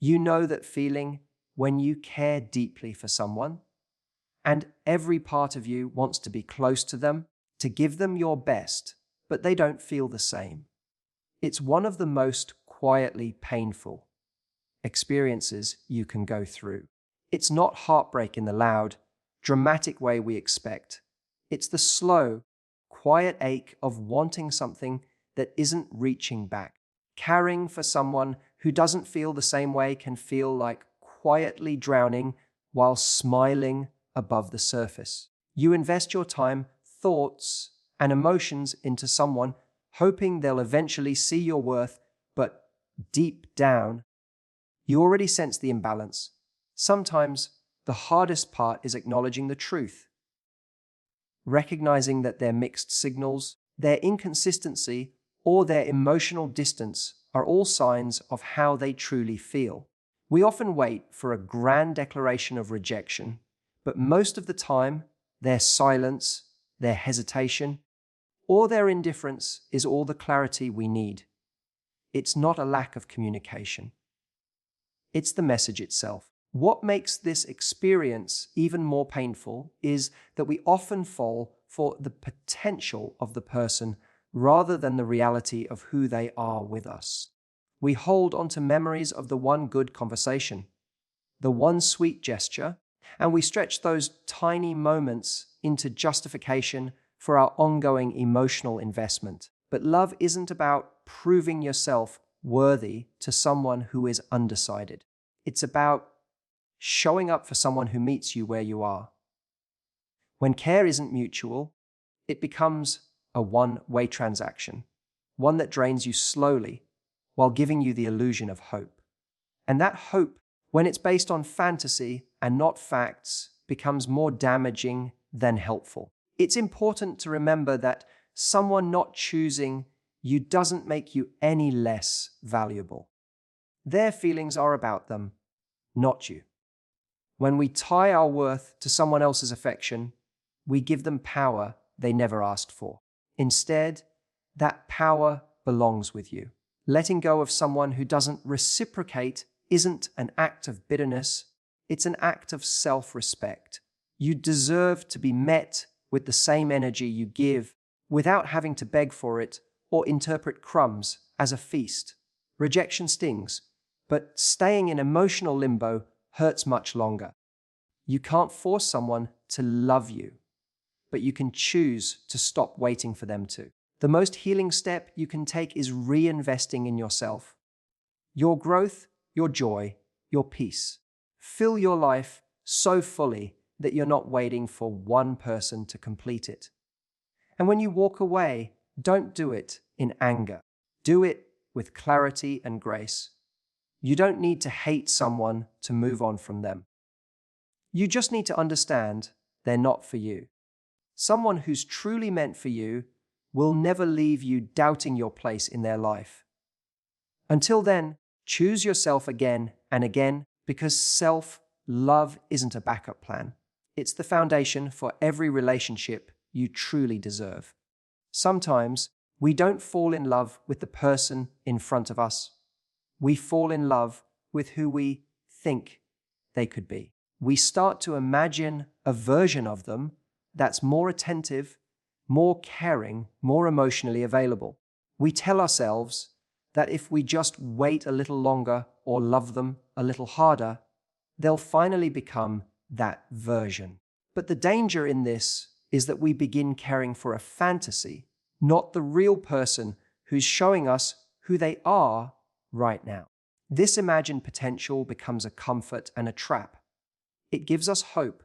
You know that feeling when you care deeply for someone, and every part of you wants to be close to them, to give them your best, but they don't feel the same. It's one of the most quietly painful experiences you can go through. It's not heartbreak in the loud, dramatic way we expect. It's the slow, quiet ache of wanting something that isn't reaching back. Caring for someone who doesn't feel the same way can feel like quietly drowning while smiling above the surface. You invest your time, thoughts, and emotions into someone, hoping they'll eventually see your worth, but deep down, you already sense the imbalance. Sometimes the hardest part is acknowledging the truth, recognizing that their mixed signals, their inconsistency, or their emotional distance are all signs of how they truly feel. We often wait for a grand declaration of rejection, but most of the time, their silence, their hesitation, or their indifference is all the clarity we need. It's not a lack of communication. It's the message itself. What makes this experience even more painful is that we often fall for the potential of the person rather than the reality of who they are with us. We hold on to memories of the one good conversation, the one sweet gesture, and we stretch those tiny moments into justification for our ongoing emotional investment. But love isn't about proving yourself worthy to someone who is undecided. It's about showing up for someone who meets you where you are. When care isn't mutual, it becomes a one-way transaction, one that drains you slowly while giving you the illusion of hope. And that hope, when it's based on fantasy and not facts, becomes more damaging than helpful. It's important to remember that someone not choosing you doesn't make you any less valuable. Their feelings are about them, not you. When we tie our worth to someone else's affection, we give them power they never asked for. Instead, that power belongs with you. Letting go of someone who doesn't reciprocate isn't an act of bitterness, it's an act of self-respect. You deserve to be met with the same energy you give without having to beg for it or interpret crumbs as a feast. Rejection stings, but staying in emotional limbo hurts much longer. You can't force someone to love you, but you can choose to stop waiting for them to. The most healing step you can take is reinvesting in yourself. Your growth, your joy, your peace. Fill your life so fully that you're not waiting for one person to complete it. And when you walk away, don't do it in anger. Do it with clarity and grace. You don't need to hate someone to move on from them. You just need to understand they're not for you. Someone who's truly meant for you will never leave you doubting your place in their life. Until then, choose yourself again and again, because self-love isn't a backup plan. It's the foundation for every relationship you truly deserve. Sometimes we don't fall in love with the person in front of us. We fall in love with who we think they could be. We start to imagine a version of them that's more attentive, more caring, more emotionally available. We tell ourselves that if we just wait a little longer or love them a little harder, they'll finally become that version. But the danger in this is that we begin caring for a fantasy, not the real person who's showing us who they are right now. This imagined potential becomes a comfort and a trap. It gives us hope,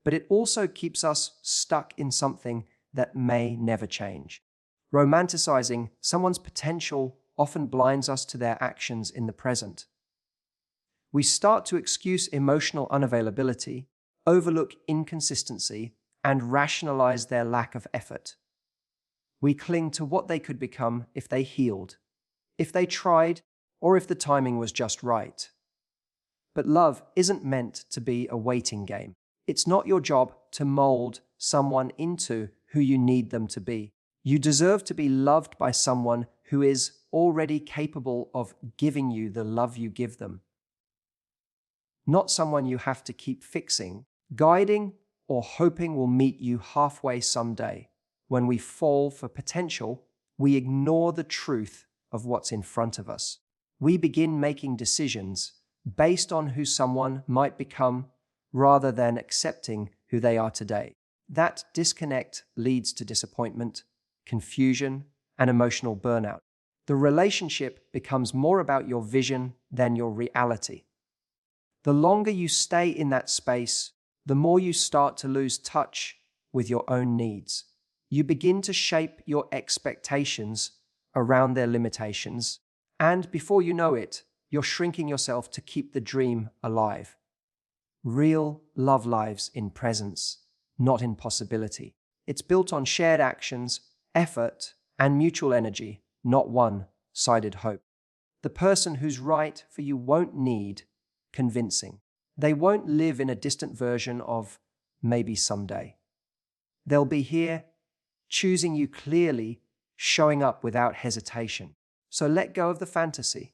but it also keeps us stuck in something that may never change. Romanticizing someone's potential often blinds us to their actions in the present. We start to excuse emotional unavailability, overlook inconsistency, and rationalize their lack of effort. We cling to what they could become if they healed, if they tried, or if the timing was just right. But love isn't meant to be a waiting game. It's not your job to mold someone into who you need them to be. You deserve to be loved by someone who is already capable of giving you the love you give them. not someone you have to keep fixing, guiding, or hoping will meet you halfway someday. When we fall for potential, we ignore the truth of what's in front of us. We begin making decisions based on who someone might become rather than accepting who they are today. That disconnect leads to disappointment, confusion, and emotional burnout. The relationship becomes more about your vision than your reality. The longer you stay in that space, the more you start to lose touch with your own needs. You begin to shape your expectations around their limitations, and before you know it, you're shrinking yourself to keep the dream alive. Real love lives in presence, not in possibility. It's built on shared actions, effort, and mutual energy, not one-sided hope. The person who's right for you won't need convincing. They won't live in a distant version of maybe someday. They'll be here, choosing you clearly, showing up without hesitation. So let go of the fantasy.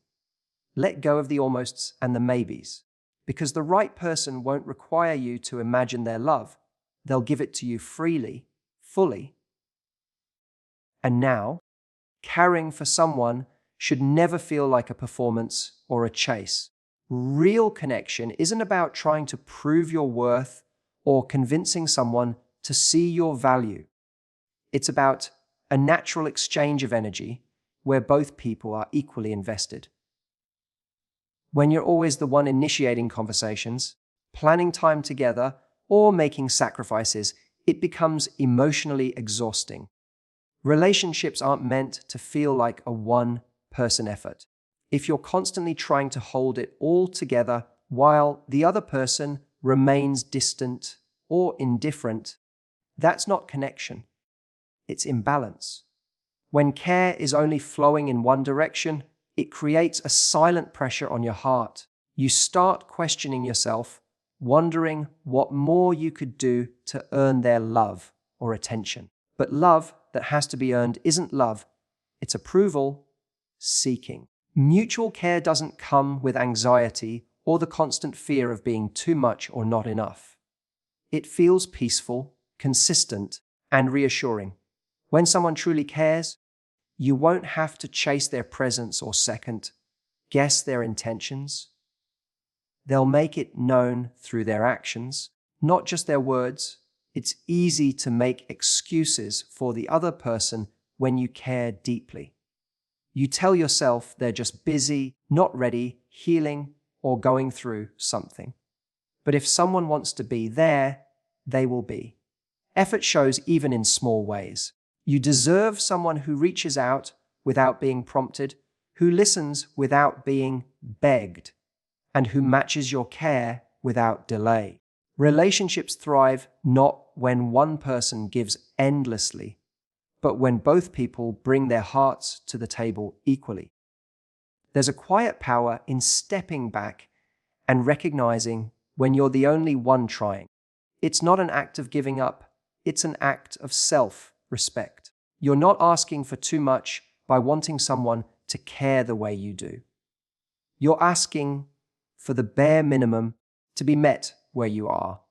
Let go of the almosts and the maybes, because the right person won't require you to imagine their love. They'll give it to you freely, fully. And now, caring for someone should never feel like a performance or a chase. Real connection isn't about trying to prove your worth or convincing someone to see your value. It's about a natural exchange of energy where both people are equally invested. When you're always the one initiating conversations, planning time together, or making sacrifices, it becomes emotionally exhausting. Relationships aren't meant to feel like a one-person effort. If you're constantly trying to hold it all together while the other person remains distant or indifferent, that's not connection. It's imbalance. When care is only flowing in one direction, it creates a silent pressure on your heart. You start questioning yourself, wondering what more you could do to earn their love or attention. But love that has to be earned isn't love, it's approval seeking. Mutual care doesn't come with anxiety or the constant fear of being too much or not enough. It feels peaceful, consistent, and reassuring. When someone truly cares, you won't have to chase their presence or second guess their intentions. They'll make it known through their actions, not just their words. It's easy to make excuses for the other person when you care deeply. You tell yourself they're just busy, not ready, healing, or going through something. But if someone wants to be there, they will be. Effort shows even in small ways. You deserve someone who reaches out without being prompted, who listens without being begged, and who matches your care without delay. Relationships thrive not when one person gives endlessly, but when both people bring their hearts to the table equally. There's a quiet power in stepping back and recognizing when you're the only one trying. It's not an act of giving up, it's an act of self-respect. You're not asking for too much by wanting someone to care the way you do. You're asking for the bare minimum to be met where you are.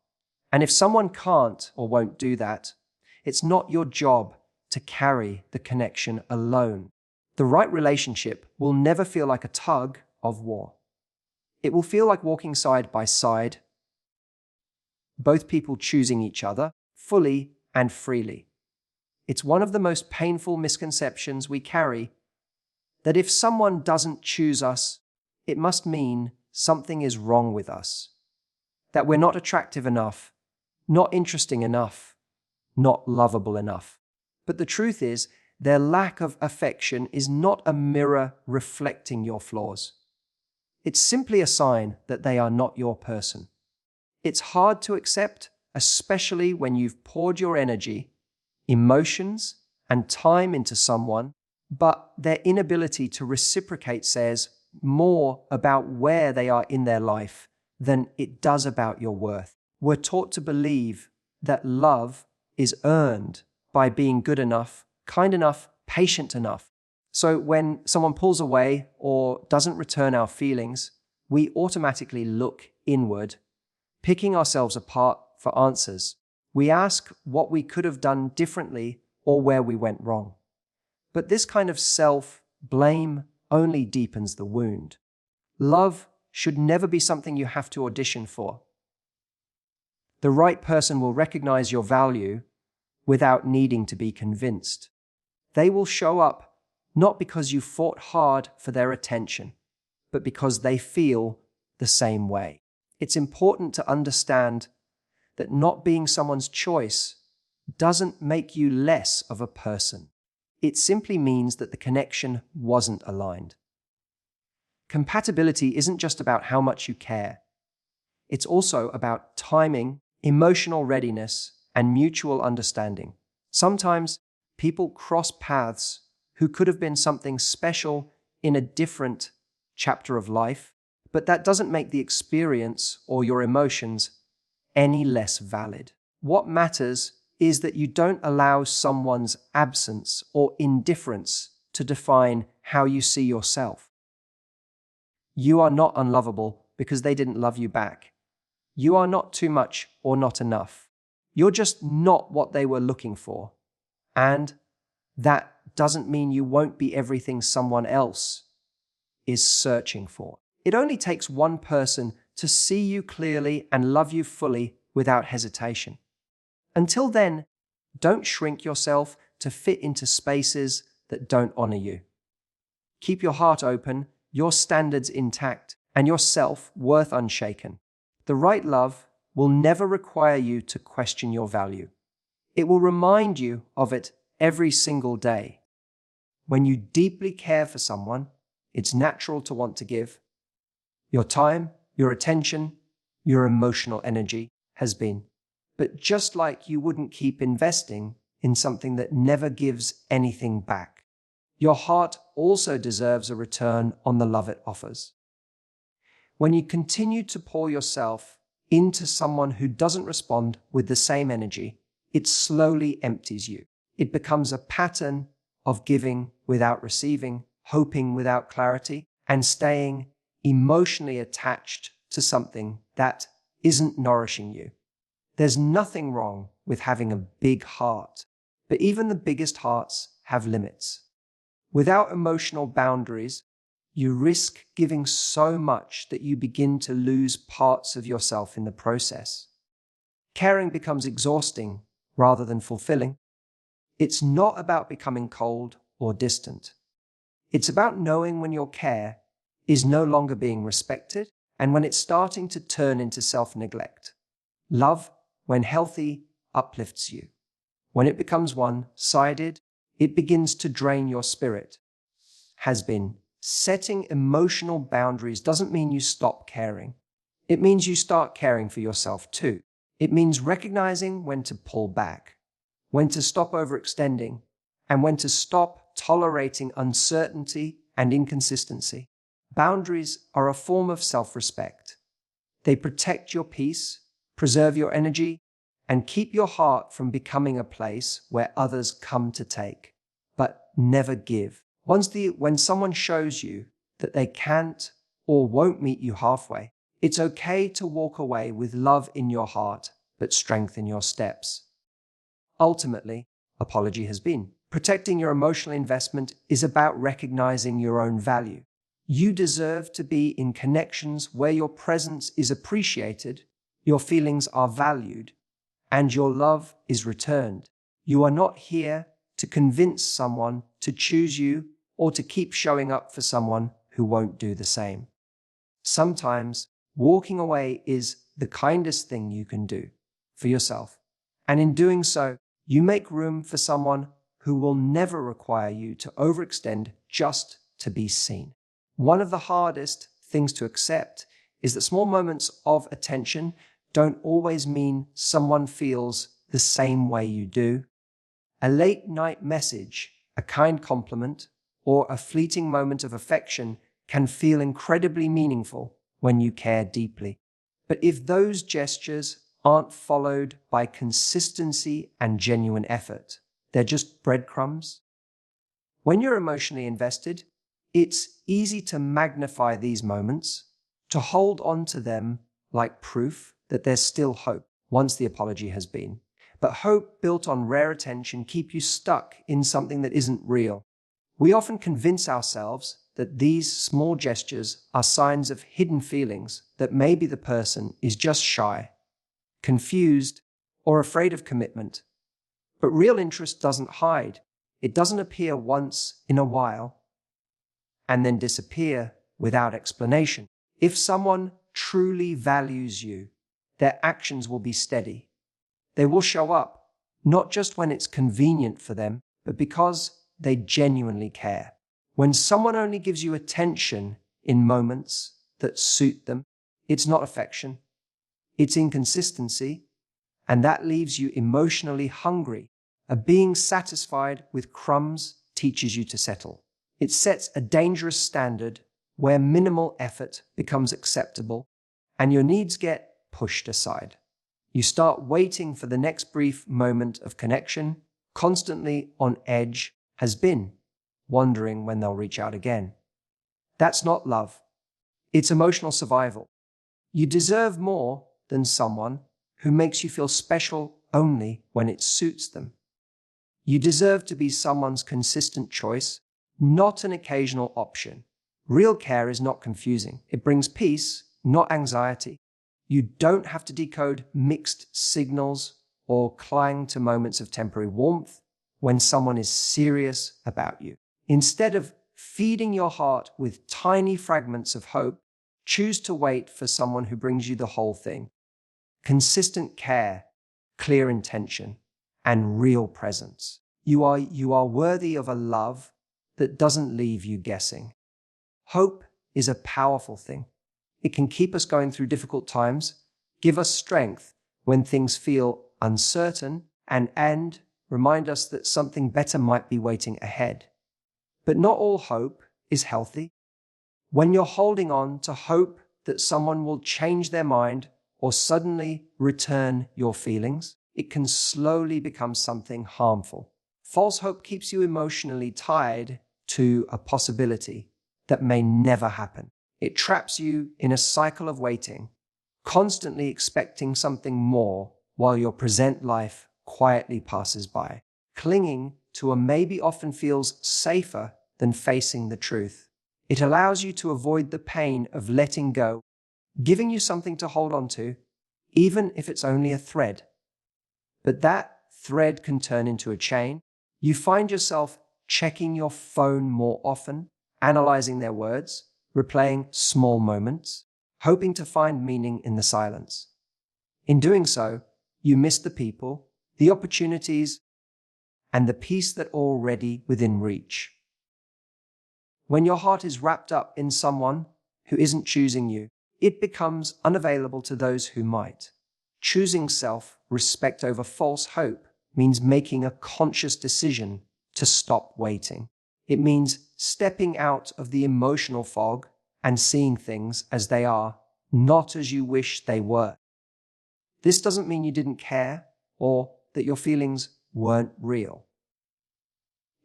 And if someone can't or won't do that, it's not your job to carry the connection alone. The right relationship will never feel like a tug of war. It will feel like walking side by side, both people choosing each other fully and freely. It's one of the most painful misconceptions we carry that if someone doesn't choose us, it must mean something is wrong with us, that we're not attractive enough, not interesting enough, not lovable enough. But the truth is, their lack of affection is not a mirror reflecting your flaws. It's simply a sign that they are not your person. It's hard to accept, especially when you've poured your energy, emotions, and time into someone, but their inability to reciprocate says more about where they are in their life than it does about your worth. We're taught to believe that love is earned by being good enough, kind enough, patient enough. So when someone pulls away or doesn't return our feelings, we automatically look inward, picking ourselves apart for answers. We ask what we could have done differently or where we went wrong. But this kind of self-blame only deepens the wound. Love should never be something you have to audition for. The right person will recognize your value without needing to be convinced. They will show up not because you fought hard for their attention, but because they feel the same way. It's important to understand that not being someone's choice doesn't make you less of a person. It simply means that the connection wasn't aligned. Compatibility isn't just about how much you care. It's also about timing, emotional readiness, and mutual understanding. Sometimes people cross paths who could have been something special in a different chapter of life, but that doesn't make the experience or your emotions any less valid. What matters is that you don't allow someone's absence or indifference to define how you see yourself. You are not unlovable because they didn't love you back. You are not too much or not enough. You're just not what they were looking for. And that doesn't mean you won't be everything someone else is searching for. It only takes one person to see you clearly and love you fully without hesitation. Until then, don't shrink yourself to fit into spaces that don't honor you. Keep your heart open, your standards intact, and your self-worth unshaken. The right love will never require you to question your value. It will remind you of it every single day. When you deeply care for someone, it's natural to want to give. Your time, your attention, your emotional energy has been. But just like you wouldn't keep investing in something that never gives anything back, your heart also deserves a return on the love it offers. When you continue to pour yourself into someone who doesn't respond with the same energy, it slowly empties you. It becomes a pattern of giving without receiving, hoping without clarity, and staying emotionally attached to something that isn't nourishing you. There's nothing wrong with having a big heart, but even the biggest hearts have limits. Without emotional boundaries, you risk giving so much that you begin to lose parts of yourself in the process. Caring becomes exhausting rather than fulfilling. It's not about becoming cold or distant. It's about knowing when your care is no longer being respected and when it's starting to turn into self-neglect. Love, when healthy, uplifts you. When it becomes one-sided, it begins to drain your spirit. Has been. Setting emotional boundaries doesn't mean you stop caring. It means you start caring for yourself too. It means recognizing when to pull back, when to stop overextending, and when to stop tolerating uncertainty and inconsistency. Boundaries are a form of self-respect. They protect your peace, preserve your energy, and keep your heart from becoming a place where others come to take, but never give. When someone shows you that they can't or won't meet you halfway, it's okay to walk away with love in your heart, but strength in your steps. Ultimately, apology has been. Protecting your emotional investment is about recognizing your own value. You deserve to be in connections where your presence is appreciated, your feelings are valued, and your love is returned. You are not here to convince someone to choose you or to keep showing up for someone who won't do the same. Sometimes walking away is the kindest thing you can do for yourself. And in doing so, you make room for someone who will never require you to overextend just to be seen. One of the hardest things to accept is that small moments of attention don't always mean someone feels the same way you do. A late night message, a kind compliment, or a fleeting moment of affection can feel incredibly meaningful when you care deeply. But if those gestures aren't followed by consistency and genuine effort, they're just breadcrumbs. When you're emotionally invested, it's easy to magnify these moments, to hold on to them like proof that there's still hope once the apology has been. But hope built on rare attention keep you stuck in something that isn't real. We often convince ourselves that these small gestures are signs of hidden feelings, that maybe the person is just shy, confused, or afraid of commitment. But real interest doesn't hide. It doesn't appear once in a while and then disappear without explanation. If someone truly values you, their actions will be steady. They will show up, not just when it's convenient for them, but because they genuinely care. When someone only gives you attention in moments that suit them, it's not affection, it's inconsistency, and that leaves you emotionally hungry. A being satisfied with crumbs teaches you to settle. It sets a dangerous standard where minimal effort becomes acceptable and your needs get pushed aside. You start waiting for the next brief moment of connection, constantly on edge, has been, wondering when they'll reach out again. That's not love. It's emotional survival. You deserve more than someone who makes you feel special only when it suits them. You deserve to be someone's consistent choice, not an occasional option. Real care is not confusing. It brings peace, not anxiety. You don't have to decode mixed signals or cling to moments of temporary warmth when someone is serious about you. Instead of feeding your heart with tiny fragments of hope, choose to wait for someone who brings you the whole thing. Consistent care, clear intention, and real presence. You are worthy of a love that doesn't leave you guessing. Hope is a powerful thing. It can keep us going through difficult times, give us strength when things feel uncertain, and remind us that something better might be waiting ahead. But not all hope is healthy. When you're holding on to hope that someone will change their mind or suddenly return your feelings, it can slowly become something harmful. False hope keeps you emotionally tied to a possibility that may never happen. It traps you in a cycle of waiting, constantly expecting something more while your present life quietly passes by. Clinging to a maybe often feels safer than facing the truth. It allows you to avoid the pain of letting go, giving you something to hold on to, even if it's only a thread. But that thread can turn into a chain. You find yourself checking your phone more often, analyzing their words, replaying small moments, hoping to find meaning in the silence. In doing so, you miss the people, the opportunities, and the peace that are already within reach. When your heart is wrapped up in someone who isn't choosing you, it becomes unavailable to those who might. Choosing self-respect over false hope means making a conscious decision to stop waiting. It means stepping out of the emotional fog and seeing things as they are, not as you wish they were. This doesn't mean you didn't care or that your feelings weren't real.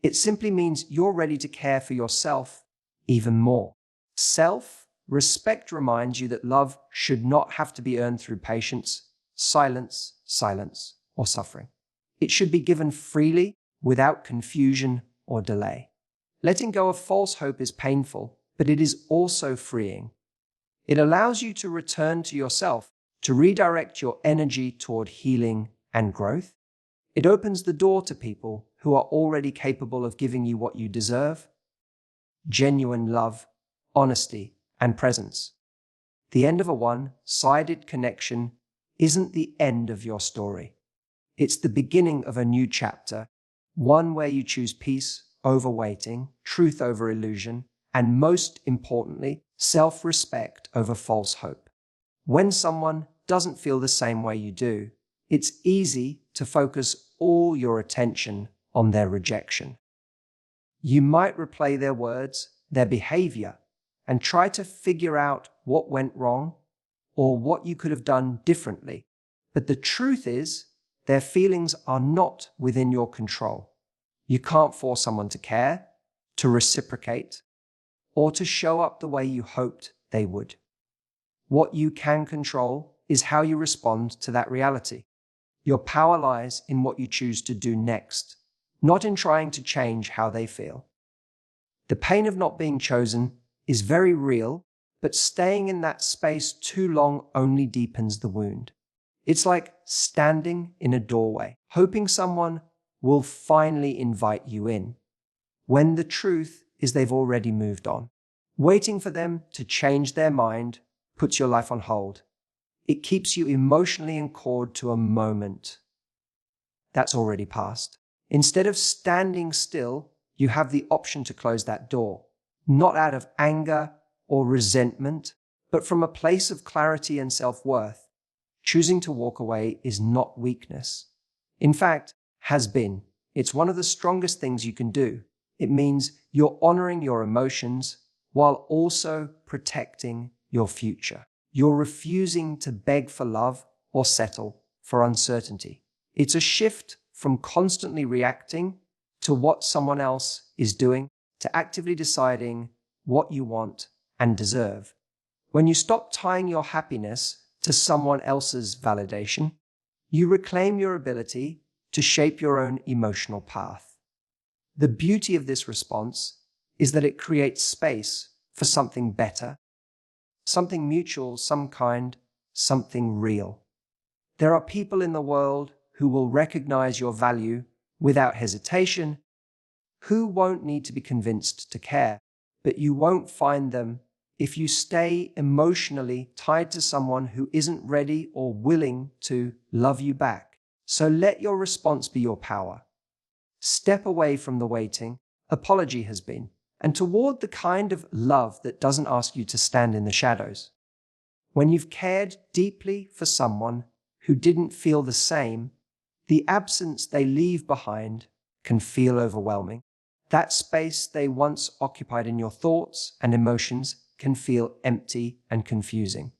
It simply means you're ready to care for yourself even more. Self-respect reminds you that love should not have to be earned through patience, silence, or suffering. It should be given freely without confusion or delay. Letting go of false hope is painful, but it is also freeing. It allows you to return to yourself, to redirect your energy toward healing and growth. It opens the door to people who are already capable of giving you what you deserve: genuine love, honesty, and presence. The end of a one-sided connection isn't the end of your story. It's the beginning of a new chapter, one where you choose peace over waiting, truth over illusion, and most importantly, self-respect over false hope. When someone doesn't feel the same way you do, it's easy to focus all your attention on their rejection. You might replay their words, their behavior, and try to figure out what went wrong or what you could have done differently. But the truth is, their feelings are not within your control. You can't force someone to care, to reciprocate, or to show up the way you hoped they would. What you can control is how you respond to that reality. Your power lies in what you choose to do next, not in trying to change how they feel. The pain of not being chosen is very real, but staying in that space too long only deepens the wound. It's like standing in a doorway, hoping someone will finally invite you in, when the truth is they've already moved on. Waiting for them to change their mind puts your life on hold. It keeps you emotionally anchored to a moment that's already passed. Instead of standing still, you have the option to close that door, not out of anger or resentment, but from a place of clarity and self-worth. Choosing to walk away is not weakness. In fact, has been. It's one of the strongest things you can do. It means you're honoring your emotions while also protecting your future. You're refusing to beg for love or settle for uncertainty. It's a shift from constantly reacting to what someone else is doing, to actively deciding what you want and deserve. When you stop tying your happiness to someone else's validation, you reclaim your ability to shape your own emotional path. The beauty of this response is that it creates space for something better, something mutual, some kind, something real. There are people in the world who will recognize your value without hesitation, who won't need to be convinced to care, but you won't find them if you stay emotionally tied to someone who isn't ready or willing to love you back. So let your response be your power. Step away from the waiting apology has been, and toward the kind of love that doesn't ask you to stand in the shadows. When you've cared deeply for someone who didn't feel the same, the absence they leave behind can feel overwhelming. That space they once occupied in your thoughts and emotions can feel empty and confusing.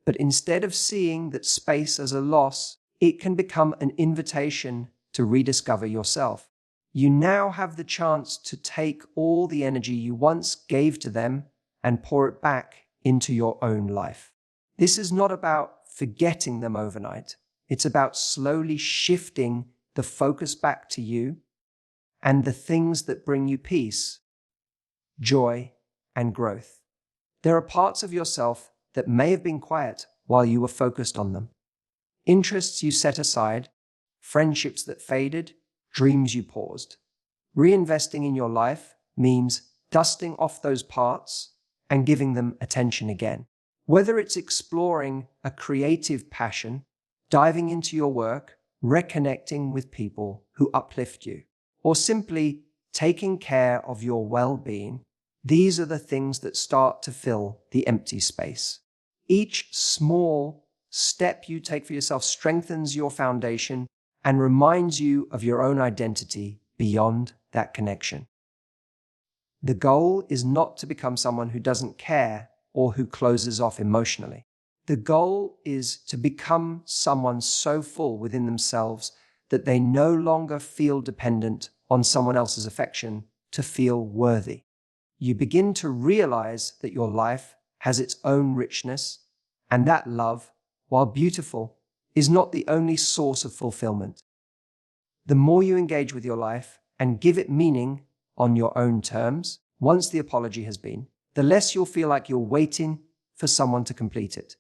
But instead of seeing that space as a loss, it can become an invitation to rediscover yourself. You now have the chance to take all the energy you once gave to them and pour it back into your own life. This is not about forgetting them overnight. It's about slowly shifting the focus back to you and the things that bring you peace, joy, and growth. There are parts of yourself that may have been quiet while you were focused on them. Interests you set aside, friendships that faded, dreams you paused. Reinvesting in your life means dusting off those parts and giving them attention again. Whether it's exploring a creative passion, diving into your work, reconnecting with people who uplift you, or simply taking care of your well-being, these are the things that start to fill the empty space. Each small step you take for yourself strengthens your foundation and reminds you of your own identity beyond that connection. The goal is not to become someone who doesn't care or who closes off emotionally. The goal is to become someone so full within themselves that they no longer feel dependent on someone else's affection to feel worthy. You begin to realize that your life has its own richness, and that love, while beautiful, is not the only source of fulfillment. The more you engage with your life and give it meaning on your own terms, once the apology has been, the less you'll feel like you're waiting for someone to complete it.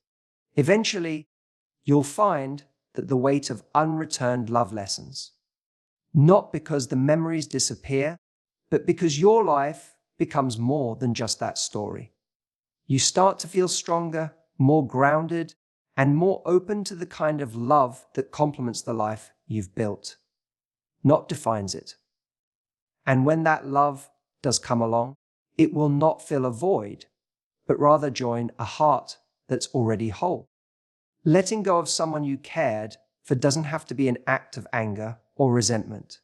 Eventually, you'll find that the weight of unreturned love lessens, not because the memories disappear, but because your life becomes more than just that story. You start to feel stronger, more grounded, and more open to the kind of love that complements the life you've built, not defines it. And when that love does come along, it will not fill a void, but rather join a heart that's already whole. Letting go of someone you cared for doesn't have to be an act of anger or resentment.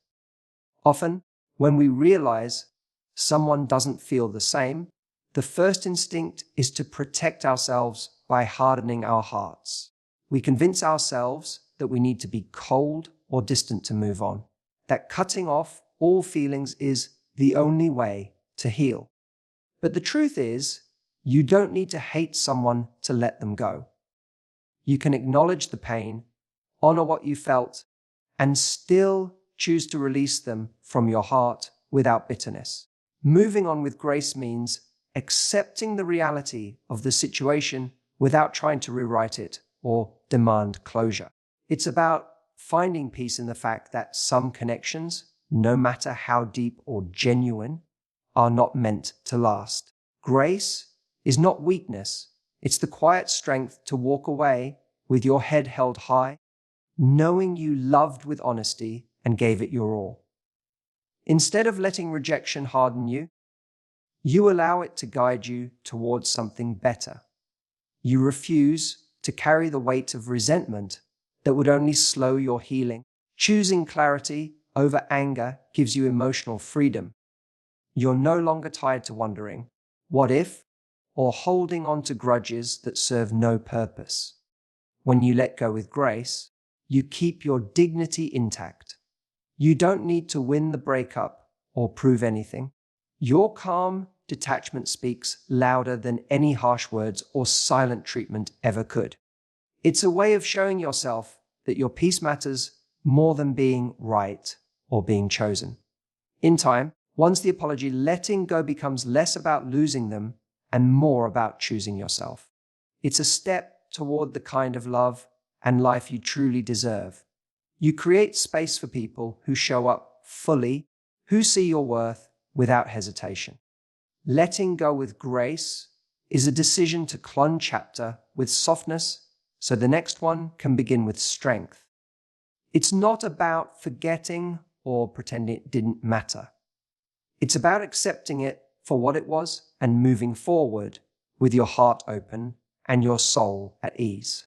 Often, when we realize someone doesn't feel the same, the first instinct is to protect ourselves by hardening our hearts. We convince ourselves that we need to be cold or distant to move on, that cutting off all feelings is the only way to heal. But the truth is, You don't need to hate someone to let them go. You can acknowledge the pain, honor what you felt, and still choose to release them from your heart without bitterness. Moving on with grace means accepting the reality of the situation without trying to rewrite it or demand closure. It's about finding peace in the fact that some connections, no matter how deep or genuine, are not meant to last. Grace is not weakness. It's the quiet strength to walk away with your head held high, knowing you loved with honesty and gave it your all. Instead of letting rejection harden you, you allow it to guide you towards something better. You refuse to carry the weight of resentment that would only slow your healing. Choosing clarity over anger gives you emotional freedom. You're no longer tied to wondering, what if, or holding on to grudges that serve no purpose. When you let go with grace, you keep your dignity intact. You don't need to win the breakup or prove anything. Your calm detachment speaks louder than any harsh words or silent treatment ever could. It's a way of showing yourself that your peace matters more than being right or being chosen. In time, once the apology, letting go becomes less about losing them and more about choosing yourself. It's a step toward the kind of love and life you truly deserve. You create space for people who show up fully, who see your worth without hesitation. Letting go with grace is a decision to clone chapter with softness so the next one can begin with strength. It's not about forgetting or pretending it didn't matter. It's about accepting it for what it was and moving forward with your heart open and your soul at ease.